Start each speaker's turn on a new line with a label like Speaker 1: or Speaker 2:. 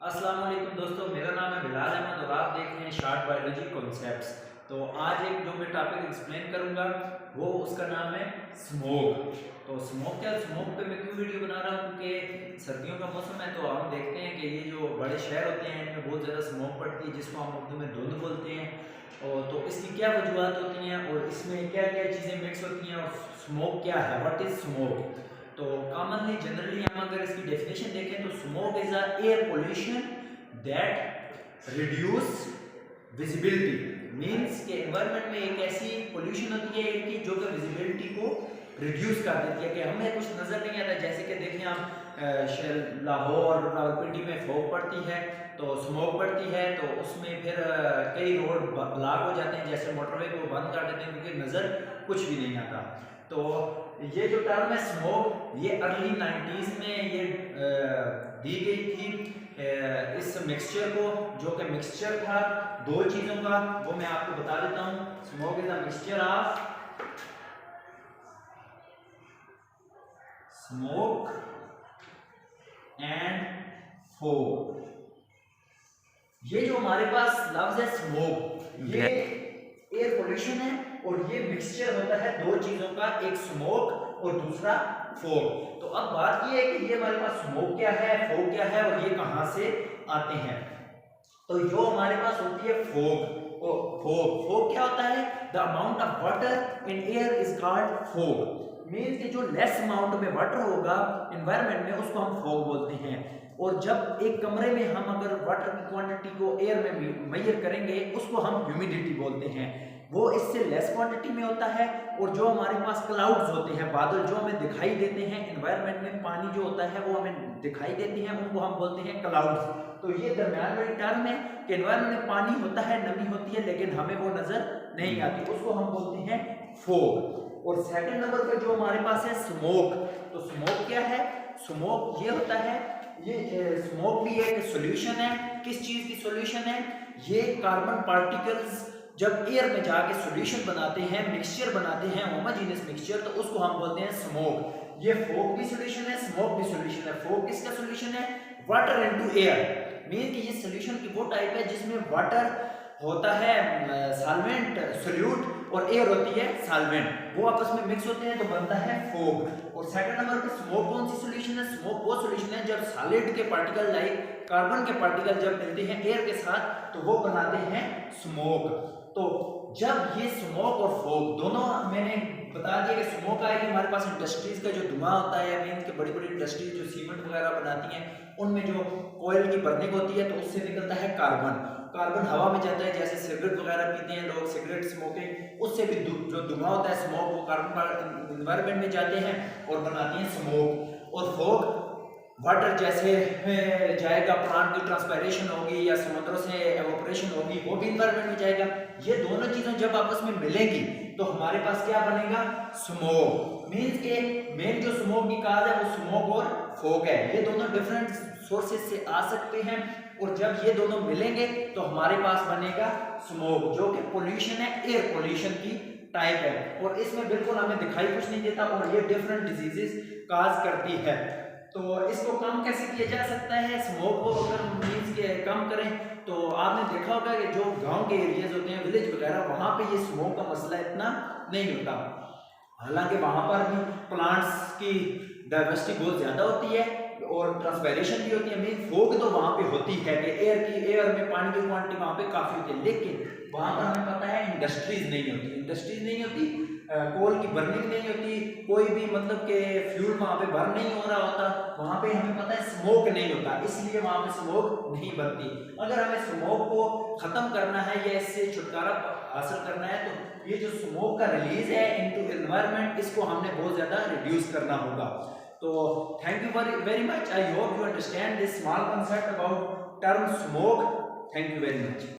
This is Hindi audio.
Speaker 1: अस्सलाम वालेकुम दोस्तों, मेरा नाम है बिलाल अहमद और आप देख रहे हैं शार्ट बायोलॉजी कॉन्सेप्ट्स। तो आज एक जो मैं टॉपिक एक्सप्लेन करूंगा वो उसका नाम है स्मोक। तो स्मोक क्या, स्मोक पे मैं क्यों वीडियो बना रहा हूँ क्योंकि सर्दियों का मौसम है। तो हम देखते हैं कि ये जो बड़े शहर होते हैं इनमें बहुत ज़्यादा स्मोक पड़ती है जिसको हम उर्दू में धुंध बोलते हैं। और तो इसकी क्या वजूहत होती हैं और इसमें क्या क्या चीज़ें मिक्स होती हैं और स्मोक क्या है, व्हाट इज़ स्मोक। तो कॉमनली जनरली हम अगर इसकी डेफिनेशन देखें तो smoke is a air pollution that reduce visibility. Means के एनवायरनमेंट में एक ऐसी पोल्यूशन होती है एयर की जो कि विजिबिलिटी को रिड्यूस कर देती है कि हमें कुछ नज़र नहीं आता। जैसे कि देखिए हम लाहौर रावलपिंडी में फॉग पड़ती है तो स्मोक पड़ती है तो उसमें फिर कई रोड ब्लॉक हो जाते हैं, जैसे मोटरवे को बंद कर देते हैं क्योंकि नज़र कुछ भी नहीं आता। तो ये जो टर्म है स्मोक ये अर्ली 90s में ये दी गई थी इस मिक्सचर को, जो कि मिक्सचर था दो चीज़ों का, वो मैं आपको बता देता हूँ। Smoke is a mixture of smoke and fog. ये जो हमारे पास लफ्ज है स्मोक, ये एयर पोल्यूशन है और ये मिक्सचर होता है दो चीजों का, एक स्मोक और दूसरा फॉग। तो अब बात ये है कि ये हमारे पास स्मोक क्या है, फॉग क्या है और ये कहां से आते हैं। तो जो हमारे पास होती है फॉग, फॉग क्या होता है, the amount of water in air is called fog. Means कि जो लेस अमाउंट में वाटर होगा एनवायरनमेंट में उसको हम फॉग बोलते हैं। और जब एक कमरे में हम अगर वाटर की क्वांटिटी को एयर में मेजर करेंगे उसको हम ह्यूमिडिटी बोलते हैं, वो इससे लेस क्वांटिटी में होता है। और जो हमारे पास क्लाउड्स होते हैं, बादल जो हमें दिखाई देते हैं एनवायरनमेंट में, पानी जो होता है वो हमें दिखाई देते हैं, उनको हम बोलते हैं क्लाउड्स। तो ये दरम्यान वाली टर्म है कि एनवायरनमेंट में पानी होता है, नमी होती है, लेकिन हमें वो नजर नहीं आती, उसको हम बोलते हैं फॉग। और सेकंड नंबर पे जो हमारे पास है स्मोक। तो स्मोक क्या है, स्मोक ये होता है, ये स्मोक भी एक सॉल्यूशन है। किस चीज की सॉल्यूशन है, ये कार्बन पार्टिकल्स जब एयर में जाके सॉल्यूशन बनाते हैं, मिक्सचर बनाते हैं, होमोजेनियस मिक्सचर, तो उसको हम बोलते हैं स्मोक। ये फॉग भी सॉल्यूशन है, स्मोक भी सॉल्यूशन है। फॉग किसका सॉल्यूशन है, वाटर इनटू एयर। मीन कि ये सॉल्यूशन की वो टाइप है जिसमें वाटर होता है सॉल्वेंट सोल्यूट और एयर होती है सॉल्वेंट, वो आपस में मिक्स होते हैं तो बनता है फॉग। और सेकंड नंबर पे स्मोक कौन सी सॉल्यूशन है, स्मोक वो सॉल्यूशन है जब सॉलिड के पार्टिकल लाइक कार्बन के पार्टिकल जब मिलते हैं एयर के साथ तो वो बनाते हैं स्मोक। तो जब ये स्मोक और फॉग दोनों, मैंने बता दिया कि स्मोक आएगी हमारे पास इंडस्ट्रीज का जो धुआं होता है, मीन के बड़ी बड़ी इंडस्ट्रीज जो सीमेंट वगैरह बनाती हैं उनमें जो ऑयल की बर्निंग होती है तो उससे निकलता है कार्बन। कार्बन हवा में जाता है, जैसे सिगरेट वगैरह पीते हैं लोग, सिगरेट स्मोकिंग, उससे भी जो धुआं होता है स्मोक, वो कार्बन एनवायरनमेंट में जाते हैं और बनाती हैं स्मोक। और फॉग वाटर जैसे जाएगा, प्लांट की ट्रांसपायरेशन होगी या समुद्रों से एवोपरेशन होगी, वो भी एनवायरनमेंट में जाएगा। ये दोनों चीजें जब आपस में मिलेंगी तो हमारे पास क्या बनेगा, स्मोक। मींस के मेन जो स्मोक की काज है वो स्मोक और फॉग है। ये दोनों डिफरेंट सोर्सेज से आ सकते हैं और जब ये दोनों मिलेंगे तो हमारे पास बनेगा स्मोक, जो कि पोल्यूशन है, एयर पोल्यूशन की टाइप है। और इसमें बिल्कुल हमें दिखाई कुछ नहीं देता और ये डिफरेंट डिजीजेस काज करती है। तो इसको कम कैसे किया जा सकता है, स्मोक को अगर मींस के कम करें तो आपने देखा होगा कि जो गांव के एरियाज होते हैं, विलेज वगैरह, वहां पे ये स्मोक का मसला इतना नहीं होता। हालांकि वहां पर भी प्लांट्स की डाइवर्सिटी बहुत ज्यादा होती है और ट्रांसपायरेशन भी होती है। मीन फॉग तो वहां पे होती है कि एयर में पानी की क्वांटिटी वहां पे काफी होती है, लेकिन वहां पर हमें पता है इंडस्ट्रीज नहीं होती, इंडस्ट्रीज नहीं होती, कोल की बर्निंग नहीं होती, कोई भी मतलब के फ्यूल वहां पे बर्न नहीं हो रहा होता, वहां पे हमें पता है स्मोक नहीं होता, इसलिए वहां पे स्मोक नहीं बनती। अगर हमें स्मोक को खत्म करना है या इससे छुटकारा हासिल करना है तो ये जो स्मोक का रिलीज है इनटू एनवायरनमेंट, इसको हमने बहुत ज्यादा रिड्यूस करना होगा। तो thank you very much, I hope you understand this small concept about term smoke. Thank you very much.